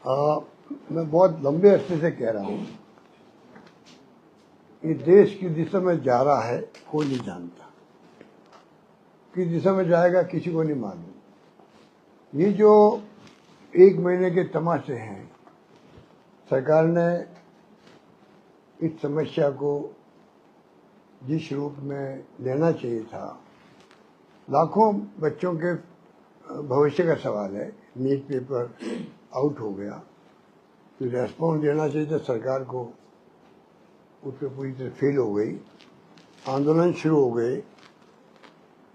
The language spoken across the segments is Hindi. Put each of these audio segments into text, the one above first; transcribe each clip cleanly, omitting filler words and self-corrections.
मैं बहुत लंबे अरसे से कह रहा हूँ कि देश किस दिशा में जा रहा है कोई नहीं जानता, किस दिशा में जाएगा किसी को नहीं मालूम। ये जो एक महीने के तमाशे हैं, सरकार ने इस समस्या को जिस रूप में लेना चाहिए था, लाखों बच्चों के भविष्य का सवाल है। नीट पेपर आउट हो गया तो रेस्पॉन्स देना चाहिए था सरकार को, उस पर पूरी तरह फेल हो गई। आंदोलन शुरू हो गए,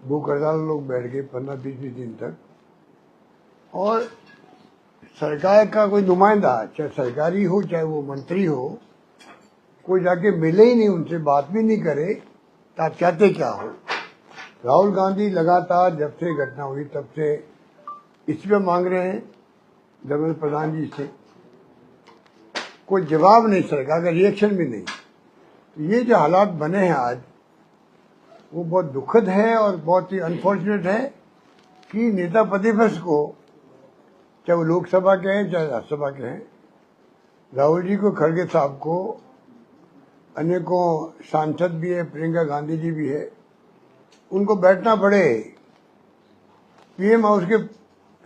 भूख हड़ताल लोग बैठ गए 15-20 दिन तक, और सरकार का कोई नुमाइंदा, चाहे सरकारी हो चाहे वो मंत्री हो, कोई जाके मिले ही नहीं, उनसे बात भी नहीं करे तो आप चाहते क्या हो। राहुल गांधी लगातार जब से घटना हुई तब से इस पे मांग रहे हैं धर्मेंद्र प्रधान जी से, कोई जवाब नहीं, सरकार का रिएक्शन भी नहीं। ये जो हालात बने हैं आज, वो बहुत दुखद है और बहुत ही अनफॉर्चुनेट है कि नेता प्रतिपक्ष को, चाहे वो लोकसभा के हैं चाहे राज्यसभा के हैं, राहुल जी को, खड़गे साहब को, अनेकों सांसद भी है, प्रियंका गांधी जी भी है, उनको बैठना पड़े पीएम हाउस के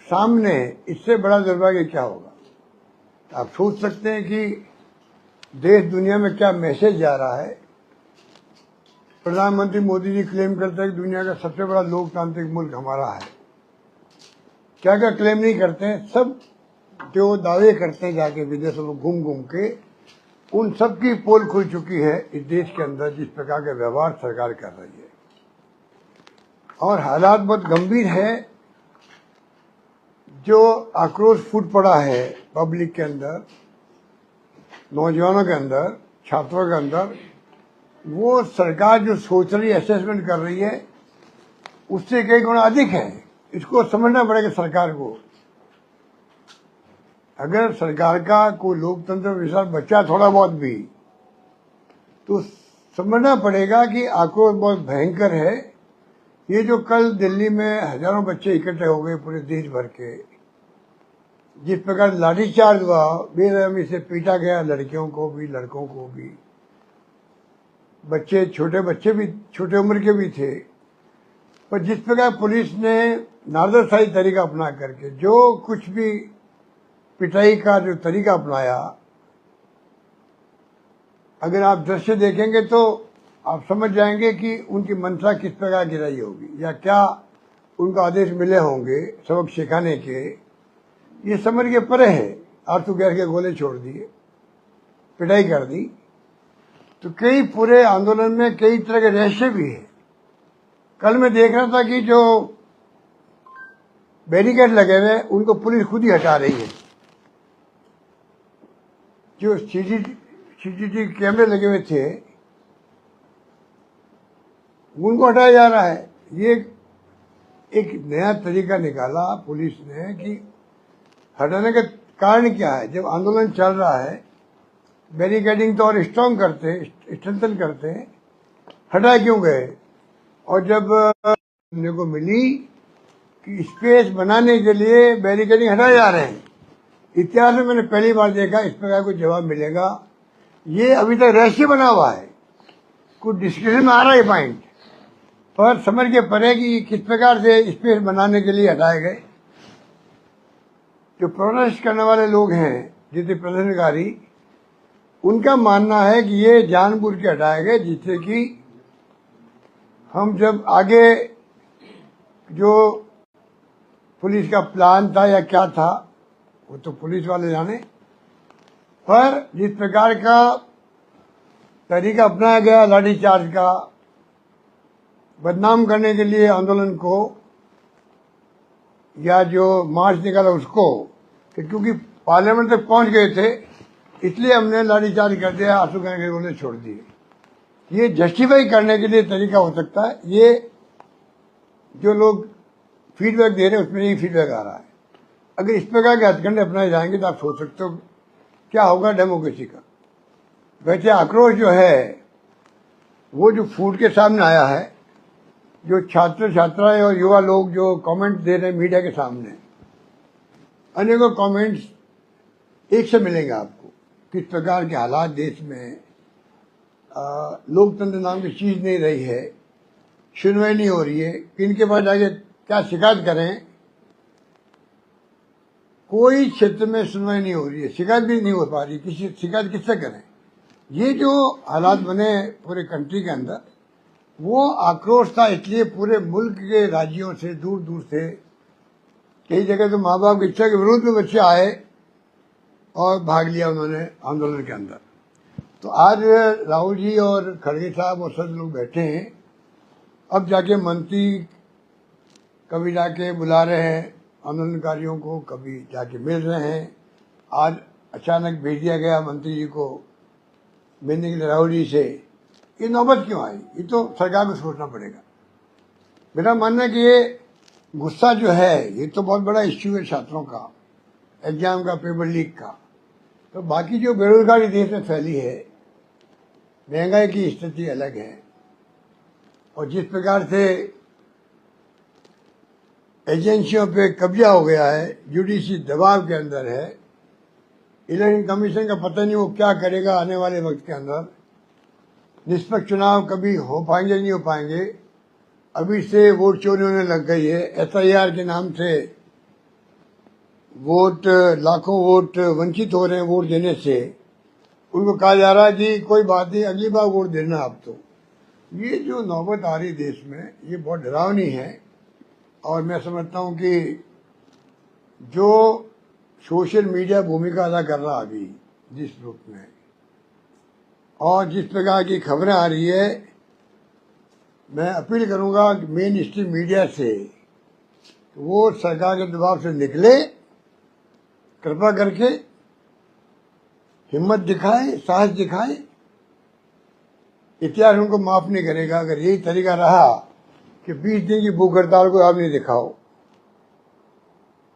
सामने। इससे बड़ा दुर्भाग्य क्या होगा। आप सोच सकते हैं कि देश दुनिया में क्या मैसेज जा रहा है। प्रधानमंत्री मोदी जी क्लेम करते हैं कि दुनिया का सबसे बड़ा लोकतांत्रिक मुल्क हमारा है। क्या क्या क्लेम नहीं करते हैं, सब जो दावे करते हैं जाके विदेशों में घूम घूम के, उन सब की पोल खुल चुकी है इस देश के अंदर जिस प्रकार का व्यवहार सरकार कर रही है। और हालात बहुत गंभीर है। जो आक्रोश फूट पड़ा है पब्लिक के अंदर, नौजवानों के अंदर, छात्रों के अंदर, वो सरकार जो सोच रही है, असेसमेंट कर रही है, उससे कई गुना अधिक है। इसको समझना पड़ेगा सरकार को। अगर सरकार का कोई लोकतंत्र विश्वास बचा थोड़ा बहुत भी, तो समझना पड़ेगा कि आक्रोश बहुत भयंकर है। ये जो कल दिल्ली में हजारों बच्चे इकट्ठे हो गए पूरे देश भर के, जिस प्रकार लाठीचार्ज हुआ, बेरहमी से पीटा गया, लड़कियों को भी लड़कों को भी, बच्चे भी छोटे उम्र के भी थे, पर जिस प्रकार पुलिस ने नारदरशाही तरीका अपना करके जो कुछ भी पिटाई का जो तरीका अपनाया, अगर आप दृश्य देखेंगे तो आप समझ जाएंगे कि उनकी मंशा किस प्रकार की रही होगी, या क्या उनको आदेश मिले होंगे सबक सिखाने के। ये समझ के परे है। आंसू गैस के गोले छोड़ दिए, पिटाई कर दी। तो कई पूरे आंदोलन में कई तरह के रहस्य भी है। कल मैं देख रहा था कि जो बैरिकेड लगे हुए उनको पुलिस खुद ही हटा रही है। जो सीसीटीवी कैमरे लगे हुए थे उनको हटाया जा रहा है। ये एक नया तरीका निकाला पुलिस ने कि हटाने का कारण क्या है। जब आंदोलन चल रहा है, बैरिकेडिंग तो और स्ट्रॉन्ग करते, स्ट्रेंथन करते, हटा क्यों गए। और जब सुनने को मिली कि स्पेस बनाने के लिए बैरिकेडिंग हटाए जा रहे हैं, इतिहास में मैंने पहली बार देखा इस प्रकार कोई जवाब मिलेगा। ये अभी तक रहस्य बना हुआ है, कुछ डिस्कशन में आ रहा है पॉइंट, पर समझ के परे कि किस प्रकार से स्पेस बनाने के लिए हटाए गए। जो प्रोटेस्ट करने वाले लोग हैं, जितने प्रदर्शनकारी, उनका मानना है कि ये जानबूझ के हटाए गए, जिससे कि हम जब आगे जो पुलिस का प्लान था या क्या था वो तो पुलिस वाले जाने, पर जिस प्रकार का तरीका अपनाया गया लाठीचार्ज का, बदनाम करने के लिए आंदोलन को, या जो मार्च निकाला उसको, क्योंकि पार्लियामेंट तक पहुंच गए थे इसलिए हमने लाठीचार्ज कर दिया, आंसू गैस के गोले छोड़ दिए। ये जस्टिफाई करने के लिए तरीका हो सकता है। ये जो लोग फीडबैक दे रहे हैं उसमें यही फीडबैक आ रहा है। अगर इस प्रकार के हथकंडे अपनाए जाएंगे तो आप सोच सकते हो क्या होगा डेमोक्रेसी का। वैसे आक्रोश जो है वो जो फूट के सामने आया है, जो छात्र छात्राएं और युवा लोग जो कमेंट दे रहे हैं मीडिया के सामने, अनेकों कमेंट्स एक से मिलेंगे आपको किस प्रकार के हालात देश में, लोकतंत्र नाम की चीज नहीं रही है, सुनवाई नहीं हो रही है, किनके पास जाके क्या शिकायत करें, कोई क्षेत्र में सुनवाई नहीं हो रही है, शिकायत भी नहीं हो पा रही, किसी शिकायत किससे करें। ये जो हालात बने पूरे कंट्री के अंदर, वो आक्रोश था, इसलिए पूरे मुल्क के राज्यों से दूर दूर से, कई जगह तो माँ बाप की इच्छा के विरुद्ध में बच्चे आए और भाग लिया उन्होंने आंदोलन के अंदर। तो आज राहुल जी और खड़गे साहब और सब लोग बैठे हैं, अब जाके मंत्री कभी जाके बुला रहे हैं आंदोलनकारियों को, कभी जाके मिल रहे हैं। आज अचानक भेज दिया गया मंत्री जी को मिलने के लिए राहुल जी से। ये नौबत क्यों आई, ये तो सरकार को सोचना पड़ेगा। मेरा मानना है कि ये गुस्सा जो है, ये तो बहुत बड़ा इश्यू है छात्रों का, एग्जाम का, पेपर लीक का। तो बाकी जो बेरोजगारी देश में फैली है, महंगाई की स्थिति अलग है, और जिस प्रकार से एजेंसियों पे कब्जा हो गया है, जुडिशरी दबाव के अंदर है, इलेक्शन कमीशन का पता नहीं वो क्या करेगा आने वाले वक्त के अंदर। निष्पक्ष चुनाव कभी हो पाएंगे नहीं हो पाएंगे। अभी से वोट चोरी होने लग गई है, SIR के नाम से वोट, लाखों वोट वंचित हो रहे हैं वोट देने से। उनको कहा जा रहा है जी कोई बात नहीं, अगली बार वोट देना आप। तो ये जो नौबत आ रही देश में, ये बहुत डरावनी है। और मैं समझता हूँ कि जो सोशल मीडिया भूमिका अदा कर रहा अभी जिस रूप में, और जिस प्रकार की खबरें आ रही है, मैं अपील करूंगा कि मेन स्ट्रीम मीडिया से वो सरकार के दबाव से निकले, कृपा करके हिम्मत दिखाए, साहस दिखाए। इतिहास उनको माफ नहीं करेगा अगर यही तरीका रहा कि 20 दिन की भूख हड़ताल को आप नहीं दिखाओ।